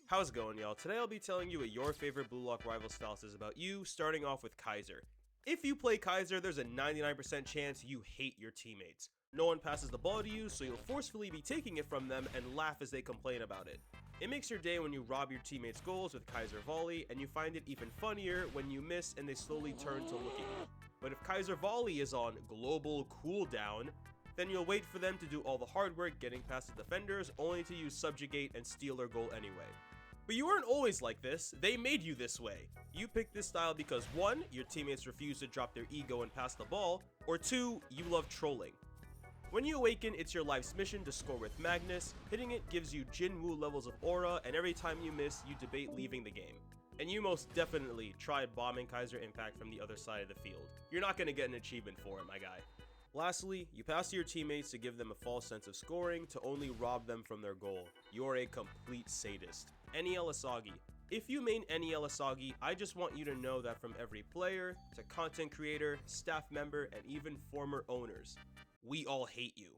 How's it going, y'all? Today I'll be telling you what your favorite Blue Lock rival styles is about you, starting off with Kaiser. If you play Kaiser, there's a 99% chance you hate your teammates. No one passes the ball to you, so you'll forcefully be taking it from them and laugh as they complain about it. It makes your day when you rob your teammates' goals with Kaiser Volley, and you find it even funnier when you miss and they slowly turn to look at you. But if Kaiser Volley is on global cooldown, then you'll wait for them to do all the hard work getting past the defenders, only to use Subjugate and steal their goal anyway. But you weren't always like this, they made you this way. You picked this style because 1. Your teammates refuse to drop their ego and pass the ball, or 2. You love trolling. When you awaken, it's your life's mission to score with Magnus. Hitting it gives you Jinwoo levels of aura, and every time you miss, you debate leaving the game. And you most definitely tried bombing Kaiser Impact from the other side of the field. You're not going to get an achievement for it, my guy. Lastly, you pass to your teammates to give them a false sense of scoring to only rob them from their goal. You're a complete sadist. NEL Isagi. If you main NEL Isagi, I just want you to know that from every player, to content creator, staff member, and even former owners, we all hate you.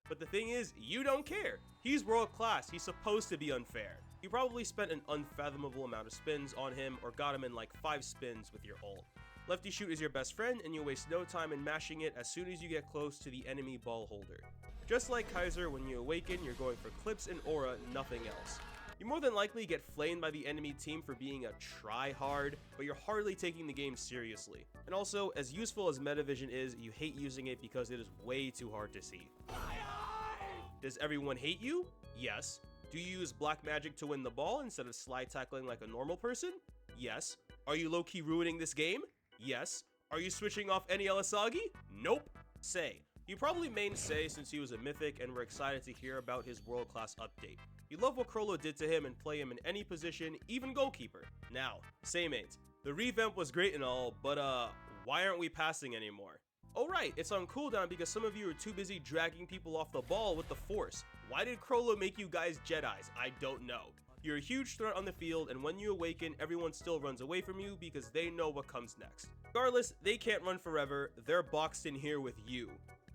But the thing is, you don't care. He's world class, he's supposed to be unfair. You probably spent an unfathomable amount of spins on him or got him in like 5 spins with your ult. Lefty shoot is your best friend and you waste no time in mashing it as soon as you get close to the enemy ball holder. Just like Kaiser, when you awaken, you're going for clips and aura, nothing else. You more than likely get flamed by the enemy team for being a try-hard, but you're hardly taking the game seriously. And also, as useful as Metavision is, you hate using it because it is way too hard to see. Does everyone hate you? Yes. Do you use black magic to win the ball instead of slide tackling like a normal person? Yes. Are you low-key ruining this game? Yes. Are you switching off NEL Isagi? Nope. Say. You probably main Say since he was a mythic and were excited to hear about his world-class update. You love what Kurona did to him and play him in any position, even goalkeeper. Now, Say mates, the revamp was great and all, but why aren't we passing anymore? Oh right, it's on cooldown because some of you are too busy dragging people off the ball with the force. Why did Kurona make you guys Jedis? I don't know. You're a huge threat on the field, and when you awaken, everyone still runs away from you because they know what comes next. Regardless, they can't run forever, they're boxed in here with you.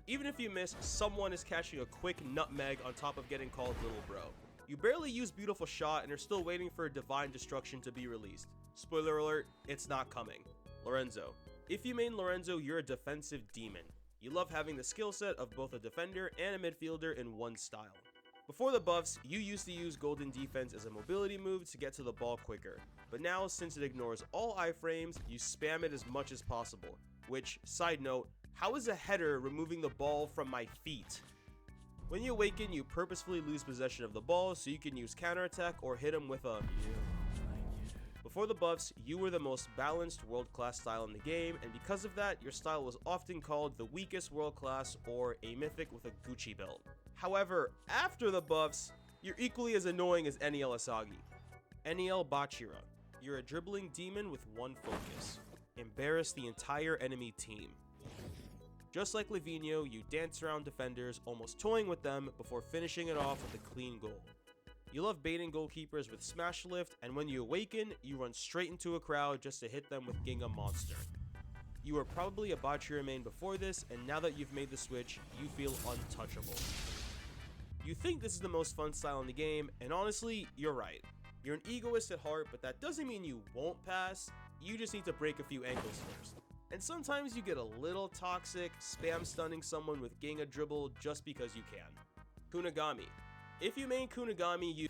Even if you miss, someone is catching a quick nutmeg on top of getting called little bro. You barely use Beautiful Shot and are still waiting for a Divine Destruction to be released. Spoiler alert, it's not coming. Lorenzo. If you main Lorenzo, you're a defensive demon. You love having the skill set of both a defender and a midfielder in one style. Before the buffs, you used to use Golden Defense as a mobility move to get to the ball quicker, but now since it ignores all iframes, you spam it as much as possible. Which, side note, how is a header removing the ball from my feet? When you awaken, you purposefully lose possession of the ball so you can use counterattack or hit him with a Before the buffs, you were the most balanced world-class style in the game, and because of that, your style was often called the weakest world-class or a mythic with a Gucci belt. However, after the buffs, you're equally as annoying as NEL Isagi. NEL Bachira. You're a dribbling demon with one focus. Embarrass the entire enemy team. Just like Livigno, you dance around defenders, almost toying with them before finishing it off with a clean goal. You love baiting goalkeepers with Smash Lift, and when you awaken, you run straight into a crowd just to hit them with Ginga Monster. You were probably a Bachira main before this, and now that you've made the switch, you feel untouchable. You think this is the most fun style in the game, and honestly, you're right. You're an egoist at heart, but that doesn't mean you won't pass, you just need to break a few ankles first. And sometimes you get a little toxic, spam stunning someone with Ginga Dribble just because you can. Kunigami. If you main Kunigami, you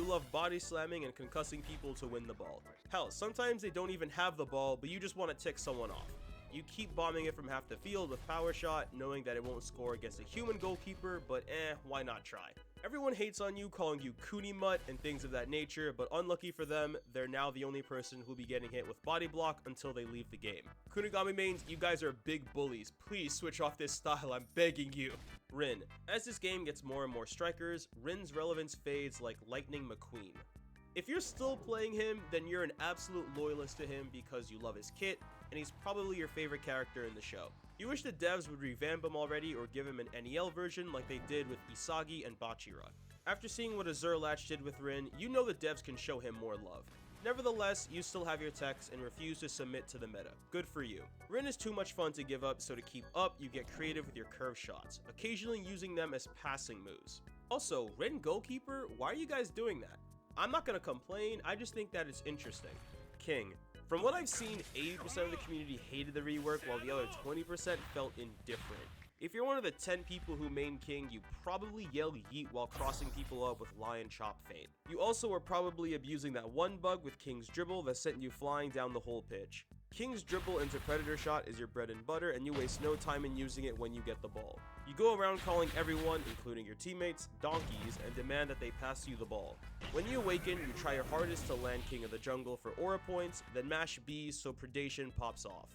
love body slamming and concussing people to win the ball. Hell, sometimes they don't even have the ball, but you just want to tick someone off. You keep bombing it from half the field with Power Shot, knowing that it won't score against a human goalkeeper, but why not try? Everyone hates on you, calling you Kuni Mutt and things of that nature, but unlucky for them, they're now the only person who'll be getting hit with body block until they leave the game. Kunigami mains, you guys are big bullies. Please switch off this style, I'm begging you. Rin. As this game gets more and more strikers, Rin's relevance fades like Lightning McQueen. If you're still playing him, then you're an absolute loyalist to him because you love his kit, and he's probably your favorite character in the show. You wish the devs would revamp him already or give him an NEL version like they did with Isagi and Bachira. After seeing what Azur Latch did with Rin, you know the devs can show him more love. Nevertheless, you still have your techs and refuse to submit to the meta. Good for you. Rin is too much fun to give up, so to keep up, you get creative with your curve shots, occasionally using them as passing moves. Also, Rin goalkeeper, why are you guys doing that? I'm not gonna complain, I just think that it's interesting. King. From what I've seen, 80% of the community hated the rework while the other 20% felt indifferent. If you're one of the 10 people who main King, you probably yell yeet while crossing people up with Lion Chop feint. You also were probably abusing that one bug with King's dribble that sent you flying down the whole pitch. King's dribble into Predator shot is your bread and butter, and you waste no time in using it when you get the ball. You go around calling everyone, including your teammates, donkeys, and demand that they pass you the ball. When you awaken, you try your hardest to land King of the Jungle for aura points, then mash B's so predation pops off.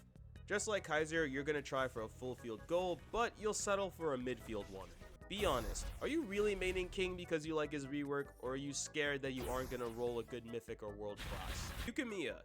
Just like Kaiser, you're gonna try for a full field goal, but you'll settle for a midfield one. Be honest, are you really maining King because you like his rework, or are you scared that you aren't gonna roll a good mythic or world class? Yukimiya.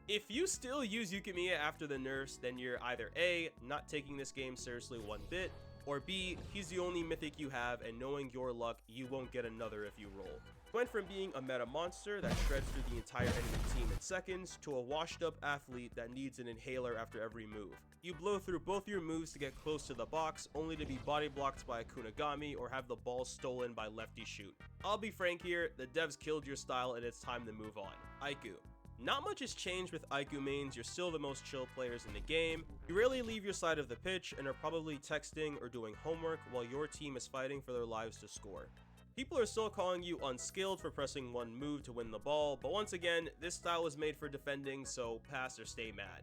If you still use Yukimiya after the nerfs, then you're either A, not taking this game seriously one bit, or B, he's the only mythic you have, and knowing your luck, you won't get another if you roll. Went from being a meta monster that shreds through the entire enemy team in seconds to a washed up athlete that needs an inhaler after every move. You blow through both your moves to get close to the box, only to be body blocked by a Kunigami or have the ball stolen by lefty shoot. I'll be frank here, the devs killed your style and it's time to move on. Aiku. Not much has changed with Aiku mains, you're still the most chill players in the game. You rarely leave your side of the pitch and are probably texting or doing homework while your team is fighting for their lives to score. People are still calling you unskilled for pressing one move to win the ball, but once again, this style is made for defending, so pass or stay mad.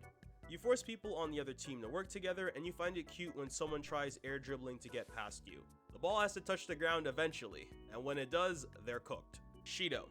You force people on the other team to work together, and you find it cute when someone tries air dribbling to get past you. The ball has to touch the ground eventually, and when it does, they're cooked. Shidou.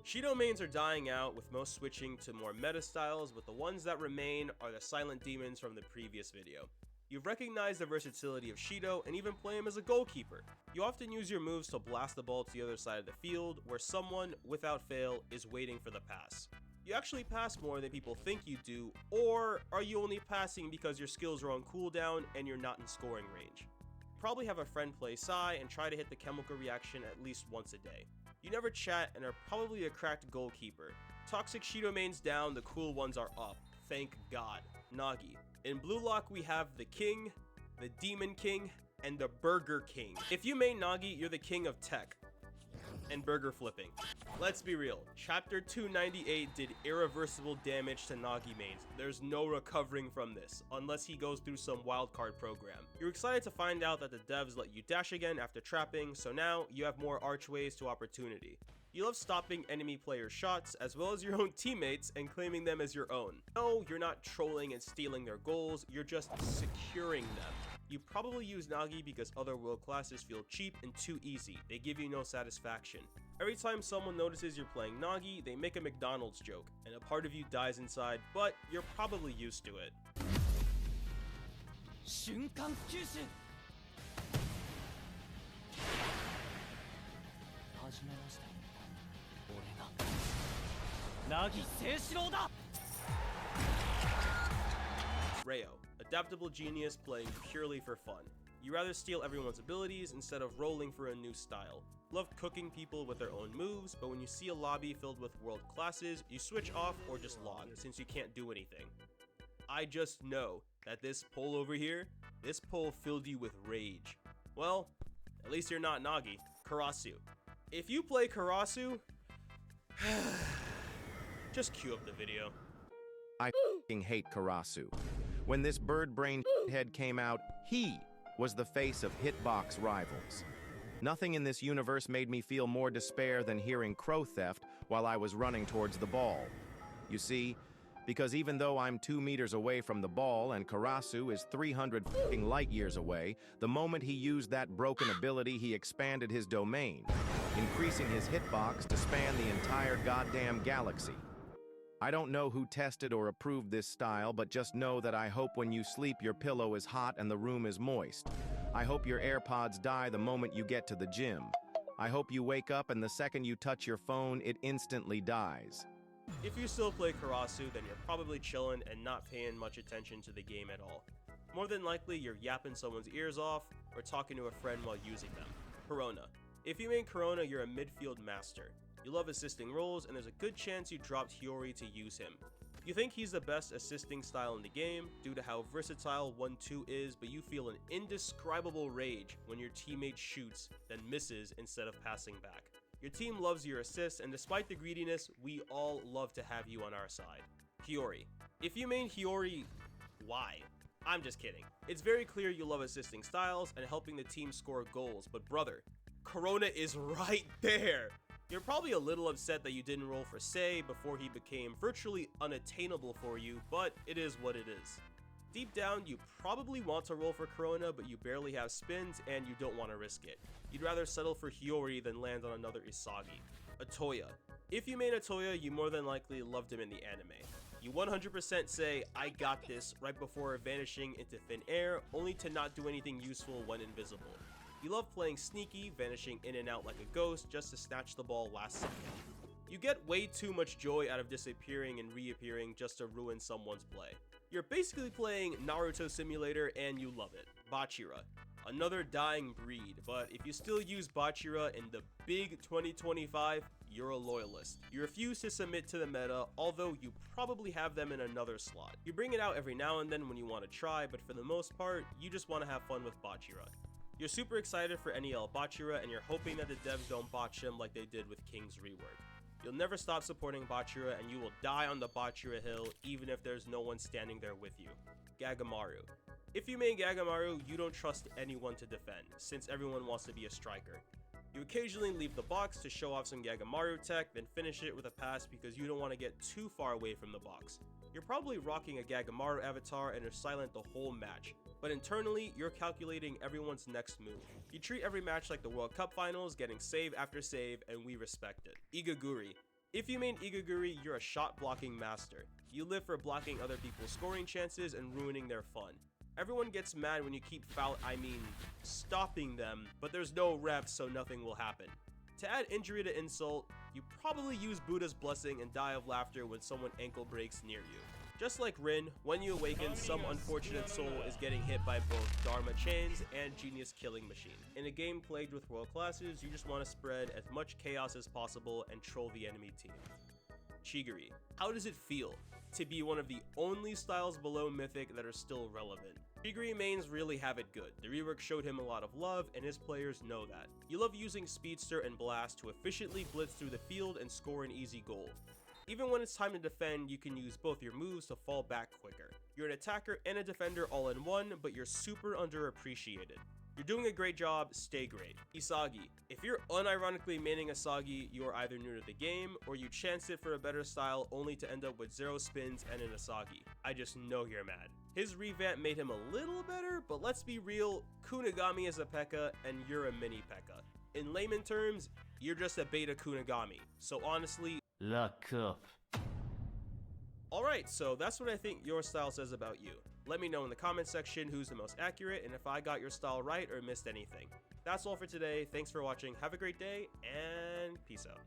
Shidou mains are dying out, with most switching to more meta styles, but the ones that remain are the silent demons from the previous video. You've recognized the versatility of Shidou and even play him as a goalkeeper. You often use your moves to blast the ball to the other side of the field, where someone, without fail, is waiting for the pass. You actually pass more than people think you do, or are you only passing because your skills are on cooldown and you're not in scoring range? You probably have a friend play Psy and try to hit the chemical reaction at least once a day. You never chat and are probably a cracked goalkeeper. Toxic Shidou mains down, the cool ones are up. Thank God. Nagi. In Blue Lock we have the King, the Demon King, and the Burger King. If you main Nagi, you're the king of tech and burger flipping. Let's be real, Chapter 298 did irreversible damage to Nagi mains. There's no recovering from this, unless he goes through some wildcard program. You're excited to find out that the devs let you dash again after trapping, so now you have more archways to opportunity. You love stopping enemy players' shots, as well as your own teammates, and claiming them as your own. No, you're not trolling and stealing their goals, you're just securing them. You probably use Nagi because other world classes feel cheap and too easy. They give you no satisfaction. Every time someone notices you're playing Nagi, they make a McDonald's joke, and a part of you dies inside, but you're probably used to it. Rayo, adaptable genius playing purely for fun. You rather steal everyone's abilities instead of rolling for a new style. Love cooking people with their own moves, but when you see a lobby filled with world classes, you switch off or just log, since you can't do anything. I just know that this poll over here, this poll filled you with rage. Well, at least you're not Nagi. Karasu. If you play Karasu, just cue up the video. I f***ing hate Karasu. When this bird-brained head came out, he was the face of hitbox rivals. Nothing in this universe made me feel more despair than hearing crow theft while I was running towards the ball. You see, because even though I'm 2 meters away from the ball and Karasu is 300 f***ing light years away, the moment he used that broken ability, he expanded his domain, increasing his hitbox to span the entire goddamn galaxy. I don't know who tested or approved this style, but just know that I hope when you sleep your pillow is hot and the room is moist. I hope your AirPods die the moment you get to the gym. I hope you wake up and the second you touch your phone, it instantly dies. If you still play Karasu, then you're probably chillin' and not paying much attention to the game at all. More than likely, you're yapping someone's ears off or talking to a friend while using them. Kurona. If you main Kurona, you're a midfield master. You love assisting roles, and there's a good chance you dropped Hiori to use him. You think he's the best assisting style in the game due to how versatile 1-2 is, but you feel an indescribable rage when your teammate shoots, then misses instead of passing back. Your team loves your assists, and despite the greediness, we all love to have you on our side. Hiori. If you main Hiori, why? I'm just kidding. It's very clear you love assisting styles and helping the team score goals, but brother, Kurona is right there! You're probably a little upset that you didn't roll for Sei before he became virtually unattainable for you, but it is what it is. Deep down, you probably want to roll for Kurona, but you barely have spins and you don't want to risk it. You'd rather settle for Hiori than land on another Isagi. Otoya. If you main Otoya, you more than likely loved him in the anime. You 100% say, "I got this," right before vanishing into thin air, only to not do anything useful when invisible. You love playing sneaky, vanishing in and out like a ghost just to snatch the ball last second. You get way too much joy out of disappearing and reappearing just to ruin someone's play. You're basically playing Naruto Simulator and you love it. Bachira. Another dying breed, but if you still use Bachira in the big 2025, you're a loyalist. You refuse to submit to the meta, although you probably have them in another slot. You bring it out every now and then when you want to try, but for the most part, you just want to have fun with Bachira. You're super excited for NEL Bachira, and you're hoping that the devs don't botch him like they did with King's rework. You'll never stop supporting Bachira, and you will die on the Bachira hill even if there's no one standing there with you. Gagamaru. If you main Gagamaru, you don't trust anyone to defend, since everyone wants to be a striker. You occasionally leave the box to show off some Gagamaru tech, then finish it with a pass because you don't want to get too far away from the box. You're probably rocking a Gagamaru avatar and are silent the whole match, but internally, you're calculating everyone's next move. You treat every match like the World Cup Finals, getting save after save, and we respect it. Igaguri. If you main Igaguri, you're a shot blocking master. You live for blocking other people's scoring chances and ruining their fun. Everyone gets mad when you keep stopping them, but there's no refs, so nothing will happen. To add injury to insult, you probably use Buddha's blessing and die of laughter when someone ankle breaks near you. Just like Rin, when you awaken, some unfortunate soul is getting hit by both Dharma chains and Genius Killing Machine. In a game plagued with world classes, you just want to spread as much chaos as possible and troll the enemy team. Chigiri. How does it feel to be one of the only styles below Mythic that are still relevant? Chigiri mains really have it good. The rework showed him a lot of love, and his players know that. You love using Speedster and Blast to efficiently blitz through the field and score an easy goal. Even when it's time to defend, you can use both your moves to fall back quicker. You're an attacker and a defender all in one, but you're super underappreciated. You're doing a great job, stay great. Isagi. If you're unironically maining Isagi, you are either new to the game, or you chance it for a better style only to end up with 0 spins and an Isagi. I just know you're mad. His revamp made him a little better, but let's be real, Kunigami is a P.E.K.K.A and you're a mini P.E.K.K.A. In layman terms, you're just a beta Kunigami. So honestly, lock up. Alright, so that's what I think your style says about you. Let me know in the comment section who's the most accurate and if I got your style right or missed anything. That's all for today. Thanks for watching. Have a great day and peace out.